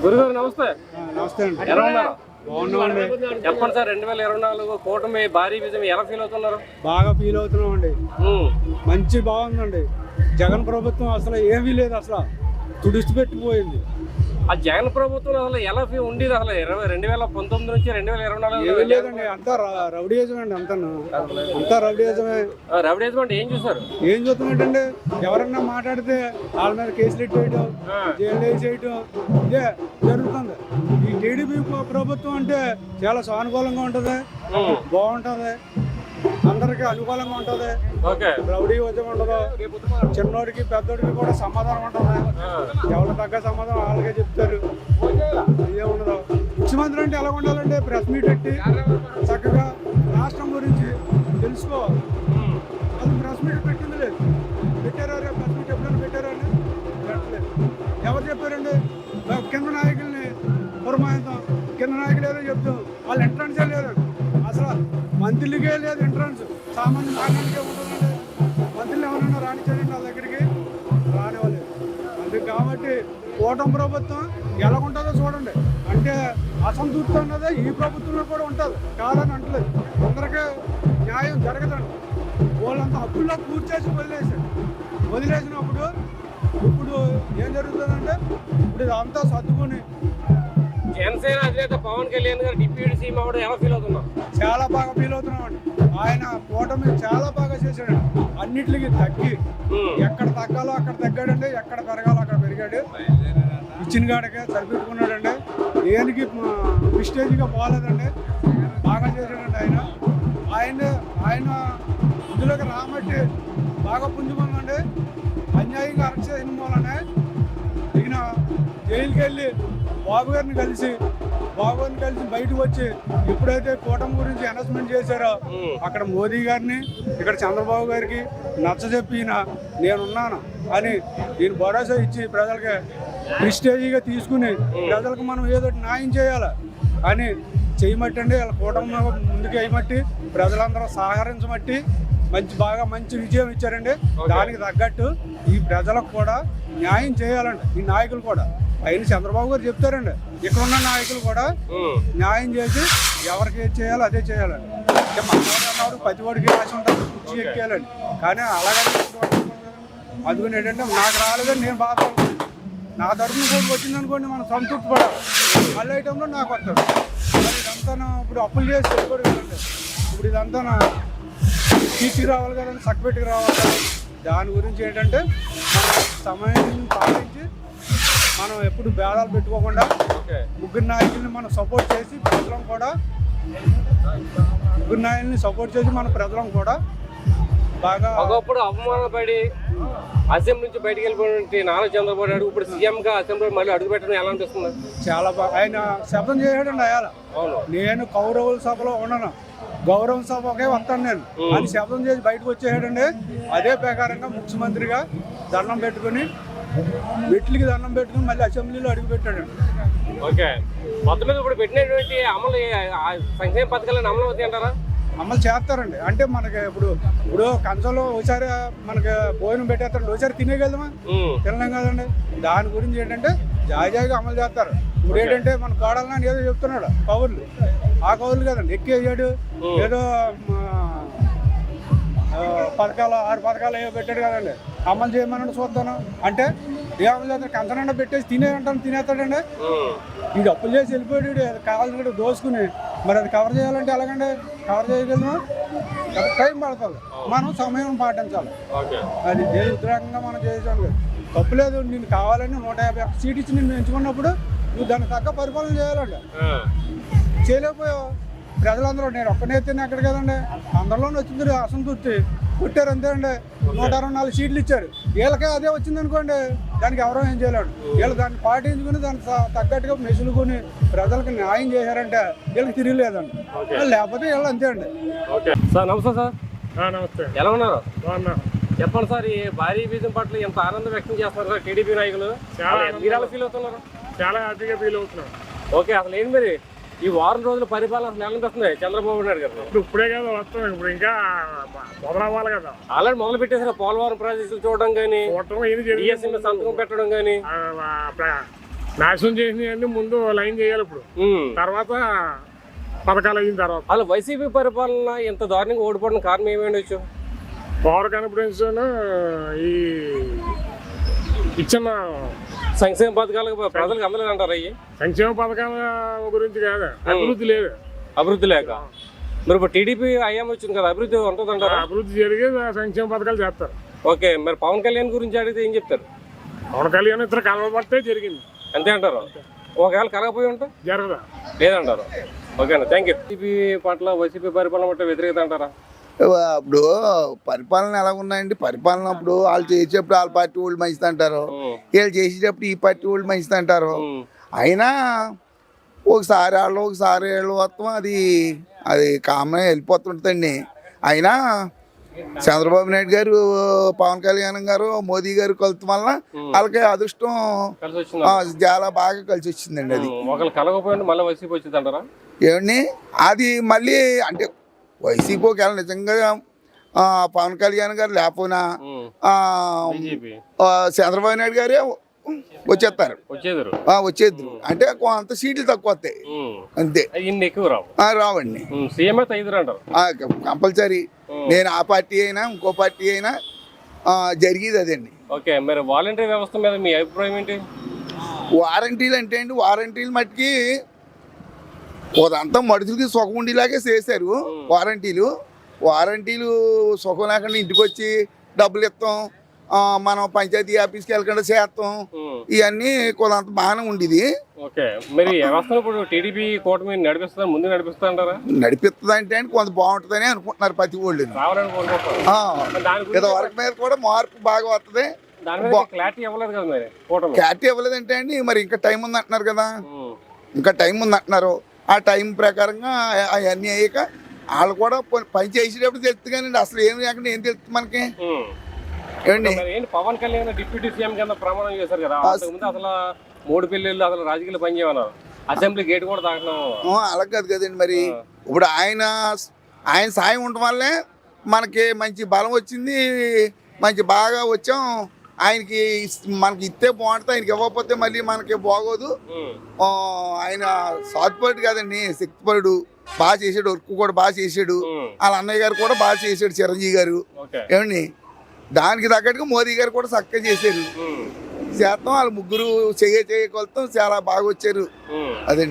గురుగారు నమస్తే. నమస్తే అండి. ఎలా ఉన్నారు? బాగున్నామండి. చెప్పండి సార్, 2024 కూటమి భారీ విజయం ఎలా ఫీల్ అవుతున్నారు? బాగా ఫీల్ అవుతున్నామండి. మంచి బాగుందండి. జగన్ ప్రభుత్వం అసలు ఏమీ లేదు, అసలు తుడిచి పెట్టిపోయింది. ఆ జగన్ ప్రభుత్వం అసలు ఎలా ఉండేది? అసలు 2019 నుంచి 2024 ఏమీ లేదండి. అంతా రౌడీయిజం అండి. అంతా రౌడీయిజమే. రౌడీయిజం అంటే ఏం చూసారు? ఏం చూస్తున్నట్టండి, ఎవరన్నా మాట్లాడితే వాళ్ళ మీద కేసులు ఎట్టేయడం, జైలు వేసేయటం, ఇదే జరుగుతుంది. ఈ టీడీపీ ప్రభుత్వం అంటే చాలా సానుకూలంగా ఉంటుంది, బాగుంటుంది, అందరికి అనుకూలంగా ఉంటుంది. రౌడీ ఉద్యమం ఉండదు. చిన్నోడికి పెద్దోడికి కూడా సమాధానం ఉంటుంది. ఎవరు తగ్గ సమాధానం వాళ్ళకే చెప్తారు. ఇదే ఉండదు. ముఖ్యమంత్రి అంటే ఎలా ఉండాలంటే ప్రెస్ మీట్ పెట్టి చక్కగా రాష్ట్రం గురించి తెలుసుకోవాలి. అది ప్రెస్ మీట్ పెట్టింది లేదు. పెట్టారా? ప్రెస్ మీట్ ఎప్పుడైనా పెట్టారా అండి? పెట్టలేదు. ఎవరు చెప్పారండి? కింద నాయకుల్ని పురమాయిద్దాం, కింద నాయకులు ఏదో చెప్తాం, వాళ్ళు ఎంట్రన్సే లేదండి. అసలు మంత్రులకే లేదు ఎంట్రన్స్. సామాన్య నాయకులకే ఉంటుందండి. మంత్రులు ఎవరైనా రానిచ్చారండి వాళ్ళ దగ్గరికి? రానివ్వలేదు. అందుకు కాబట్టి కూటమి ప్రభుత్వం ఎలా ఉంటుందో చూడండి. అంటే అసంతృప్తి అన్నది ఈ ప్రభుత్వంలో కూడా ఉంటుంది, కాదని అంటలేదు. అందరికీ న్యాయం జరగదండి. వాళ్ళంతా హక్కుల్లో పూర్తి చేసి వదిలేసినప్పుడు ఇప్పుడు ఏం జరుగుతుందంటే ఇప్పుడు ఇదంతా సర్దుకుని జనసేన అధినేత పవన్ కళ్యాణ్ గారు డిప్యూటీ సీఎం అవ్వడం ఎలా ఫీల్ అవుతున్నాం? చాలా బాగా ఫీల్ అవుతున్నామండి. ఆయన కూటమి చాలా బాగా చేశాడండి. అన్నిటికీ తగ్గి ఎక్కడ తగ్గాలో అక్కడ తగ్గాడండి, ఎక్కడ పెరగాలో అక్కడ పెరిగాడు. ఇచ్చిన కాడకే సరిపెట్టుకున్నాడండి. దేనికి ప్రిస్టేజ్గా పోలేదండి. బాగా చేశాడండి ఆయన ఇందులోకి రామట్టి బాగా పుంజుకుందండి. అన్యాయంగా అరెస్ట్ చేసిన వల్లనే ఈయన జైలుకి వెళ్ళి బాబు గారిని కలిసి బయటకు వచ్చి ఎప్పుడైతే కూటమి గురించి అనౌన్స్మెంట్ చేశారో అక్కడ మోదీ గారిని, ఇక్కడ చంద్రబాబు గారికి నచ్చజెప్పి నేనున్నాను అని దీని భరోసా ఇచ్చి ప్రజలకి ప్రిస్టేజీగా తీసుకుని ప్రజలకు మనం ఏదో న్యాయం చేయాలి అని చేయమట్టండి. వాళ్ళ కూటమి ముందుకు వేయమట్టి ప్రజలందరూ సహకరించమట్టి బాగా మంచి విజయం ఇచ్చారండి. దానికి తగ్గట్టు ఈ ప్రజలకు కూడా న్యాయం చేయాలండి. ఈ నాయకులు కూడా ఆయన చంద్రబాబు గారు చెప్తారండి, ఇక్కడున్న నాయకులు కూడా న్యాయం చేసి ఎవరికి ఏది చేయాలో అదే చేయాలండి. అంటే మనవాడు ప్రతి వాడికి ఆశ ఉంటుంది, కుర్చీ ఎక్కేయాలండి. కానీ అలాగని అందుకని ఏంటంటే నాకు రాలేదని నేను బాధపడుతున్నాను. నా తరఫున కూడా వచ్చింది అనుకోండి, మనం సంతృప్తి పడాలి. మళ్ళీ ఐటంలో నాకు వస్తాడు. మరి ఇదంతా ఇప్పుడు అప్పులు చేసి వెళ్ళిపోడు కదండి. ఇప్పుడు ఇదంతా తీసి రావాలి కదండి, సక్పెట్టుకు రావాలి కదా. దాని గురించి ఏంటంటే మన సమయం పాటించి మనం ఎప్పుడు భేదాలు పెట్టుకోకుండా ముగ్గురు నాయకుల్ని మనం సపోర్ట్ చేసి మన ప్రజలను కూడా బాగా ఒకప్పుడు అవమానపడి అసెంబ్లీ నుంచి బయటకు వెళ్ళిపోయిన నారా చంద్రబాబు నాయుడు ఇప్పుడు సీఎంగా అసెంబ్లీ మళ్ళీ అడుగు పెట్టడం ఎలా అనిపిస్తుంది? చాలా బాగా ఆయన శబ్దం చేయడండి. అయ్యాల నేను కౌరవుల సభలో ఉండను, గౌరవ సభకే వస్తాను నేను అని శబ్దం చేసి బయటకు వచ్చేసాడండి. అదే ప్రకారంగా ముఖ్యమంత్రిగా దండం పెట్టుకుని మెట్లకి దండం పెట్టుకుని మళ్ళీ అసెంబ్లీలో అడుగు పెట్టాడండి. ఓకే, మొత్తం మీద ఇప్పుడు పెట్టినటువంటి అమలు సంక్షేమ పథకాలను అమలు అవుతాయి అంటారా? అమలు చేస్తారండి. అంటే మనకి ఇప్పుడు కంచంలో ఒకసారి మనకి భోజనం పెట్టేస్తారండి, ఒకసారి తినేయగలమా? తినలేం కదండి. దాని గురించి ఏంటంటే జాయిగా అమలు చేస్తారు. ఇప్పుడు ఏంటంటే మన కోడలని ఏదో చెప్తున్నాడు కౌరులు, ఆ కౌరులు కదండి ఎక్కేసాడు. ఏదో 6 పథకాలు ఏవో పెట్టాడు కదండి, అమలు చేయమని చూస్తాను అంటే ఏ అమలు చేస్తాడు? కంచనండా పెట్టేసి తినేస్తాడండి. వీడు అప్పులు చేసి వెళ్ళిపోయాడు, కావాల్సిన దోసుకుని మరి అది కవర్ చేయాలంటే ఎలాగండి? కవర్ చేయగలమా? టైం పడుతుంది, మనం సమయం పాటించాలి. అది ఉద్రేకంగా మనం చేసాను తప్పులేదు. నేను కావాలని 151 సీట్ ఇచ్చి నేను ఎంచుకున్నప్పుడు నువ్వు దానికి తగ్గ పరిపాలన చేయాలండి. చేయలేకపోయావు. ప్రజలందరూ నేను ఒక్కనే ఎత్తిన ఎక్కడ కదండి, అందరిలోనే వచ్చింది అసంతృప్తి. కొట్టారు అంతే అండి. 164 సీట్లు ఇచ్చారు. వీళ్ళకే అదే వచ్చింది అనుకోండి, దానికి ఎవరో ఏం చేయలేడు. వీళ్ళు దాన్ని పాటించుకుని దానికి తగ్గట్టుగా మెసులుకొని ప్రజలకు న్యాయం చేశారంటే వీళ్ళకి తిరగలేదండి. లేకపోతే వీళ్ళు అంతే అండి. సార్ నమస్తే. సార్ నమస్తే. ఎలా ఉన్నారు? బాగున్నా. చెప్పండి సార్, ఈ భారీ విజయం పట్ల ఎంత ఆనందం వ్యక్తం చేస్తున్నారు సార్ టీడీపీ నాయకులు? మీరు ఎలా ఫీల్ అవుతున్నారు? చాలా హ్యాపీగా ఫీల్ అవుతున్నాం. ఓకే, అసలు ఏంటి మరి ఈ వారం రోజుల పరిపాలన అసలు ఎలా అనిపిస్తుంది చంద్రబాబు నాయుడు గారు? ఇప్పుడే కదా వస్తాం, ఇప్పుడు ఇంకా మొదలవ్వాలి కదా. ఆల్రెడీ మొదలు పెట్టేసారు. పోలవరం ప్రాజెక్టులు చూడడం కానీ, సంతకం పెట్టడం కానీ, నాశనం చేసినవన్నీ ముందు లైన్ చేయాలి ఇప్పుడు, తర్వాత పథకాలు అయిన తర్వాత. అలా వైసీపీ పరిపాలన ఇంత దారుణంగా ఓడిపోవడం కారణం ఏమైండొచ్చు? పవర్ కాన్ఫిడెన్స్ ఈ ఇచ్చిన సంక్షేమ పథకాలకు ప్రజలకు అందరూ అంటారు. అయ్యి సంక్షేమ పథకాల గురించి కాదు, అభివృద్ధి లేదు. అభివృద్ధి లేక మరి ఇప్పుడు టీడీపీ అయ్యాం వచ్చింది కదా, అభివృద్ధి ఉంటుంది అంటారా? అభివృద్ధి జరిగే సంక్షేమ పథకాలు చేస్తారు. ఓకే, మరి పవన్ కళ్యాణ్ గురించి అడిగితే ఏం చెప్తారు? పవన్ కళ్యాణ్ ఇద్దరు కలవబట్టే జరిగింది అంతే అంటారు. ఒకవేళ కలగపోయి ఉంటే జరగదా? లేదంటారు. ఓకేనా, థ్యాంక్ యూ. టీడీపీ పట్ల వైసీపీ పరిపాలన పట్ల వ్యతిరేకత అంటారా? ఇప్పుడు పరిపాలన ఎలా ఉన్నాయండి? పరిపాలన అప్పుడు వాళ్ళు చేసేటప్పుడు వాళ్ళ పార్టీ వాళ్ళు మంచిది అంటారు, వీళ్ళు చేసేటప్పుడు ఈ పార్టీ వాళ్ళు మంచిది అంటారు. అయినా ఒకసారి వాళ్ళు ఒకసారి వీళ్ళు మొత్తం అది కామన్ వెళ్ళిపోతుంటుందండి. అయినా చంద్రబాబు నాయుడు గారు, పవన్ కళ్యాణ్ గారు, మోదీ గారు కలుతం వల్ల వాళ్ళకి అదృష్టం చాలా బాగా కలిసి వచ్చిందండి. అది ఒకళ్ళు కలగపోయినా మళ్ళీ వైసీపీ వచ్చింది అంటారా? ఏమండి, అది మళ్ళీ అంటే వైసీపీకి వెళ్ళి నిజంగా పవన్ కళ్యాణ్ గారు లేకపోయినా చంద్రబాబు నాయుడు గారే వచ్చేస్తారు, వచ్చేద్దరు. అంటే కొంత సీట్లు తక్కువ వస్తాయి అంతే, ఎక్కువ రావండి. కంపల్సరీ నేను ఆ పార్టీ అయినా ఇంకో పార్టీ అయినా జరిగేది అదండి. ఓకే, మరి వాలంటీర్ వ్యవస్థ మీద మీ అభిప్రాయం ఏంటి? వారంటీలు అంటే అండి, వారంటీలు మట్టుకి అదంతా మనుషులకి సుఖం ఉండేలాగే చేశారు. వారంటీలు సుఖం లేకుండా ఇంటికి వచ్చి డబ్బులు ఇస్తాం, మనం పంచాయతీ ఆఫీస్కి వెళ్ళకుండా చేస్తాం, ఇవన్నీ కొంత బాగానే ఉండేది. ఓకే, మరి వ్యవస్థను ఇప్పుడు టీడీపీ కూటమి నడిపిస్తా ముందు నడిపిస్తా అంటారా? నడిపిస్తుంది అంటే కొంత బాగుంటుందని అనుకుంటున్నారు ప్రతి వాళ్ళు. వర్క్ మీద కూడా మార్పు బాగా వస్తుంది. క్లారిటీ ఇవ్వలేదు కదా మరి, క్లారిటీ ఇవ్వలేదంటే అండి మరి ఇంకా టైం ఉంది అంటున్నారు కదా, ఇంకా టైం ఉంది అంటున్నారు. ఆ టైం ప్రకారంగా అవన్నీ అయ్యాక వాళ్ళు కూడా పని చేసేటప్పుడు తెలుస్తుంది. కానీ అసలు ఏం లేకుండా ఏం తెలుస్తుంది మనకి? ఏంటి పవన్ కళ్యాణ్ డిప్యూటీ సీఎం కింద ప్రమాణం చేశారు కదా, అంతకుముందు అసలు 3 పెళ్ళిళ్ళు అసలు రాజకీయాలు పని చేయమన్నారు, అసెంబ్లీ గేట్ కూడా తాగడం అలా కాదు కదండి. మరి ఇప్పుడు ఆయన సాయం ఉండటం వల్లే మనకి మంచి బలం వచ్చింది, మంచి బాగా వచ్చాం. ఆయనకి మనకి ఇస్తే బాగుంటుంది, ఆయనకి ఇవ్వకపోతే మళ్ళీ మనకి బాగోదు. ఆయన సాత్పరుడు కాదండి, శక్తిపరుడు, బాగా చేసాడు, వర్క్ కూడా బాగా చేసాడు. వాళ్ళ అన్నయ్య గారు కూడా బాగా చేసాడు, చిరంజీవి గారు. ఏమండి, దానికి తగ్గట్టుగా మోదీ గారు కూడా చక్కగా చేశారు. చేస్తాం, వాళ్ళు ముగ్గురు చేయగలుగుతాం, చాలా బాగా వచ్చారు అదండి.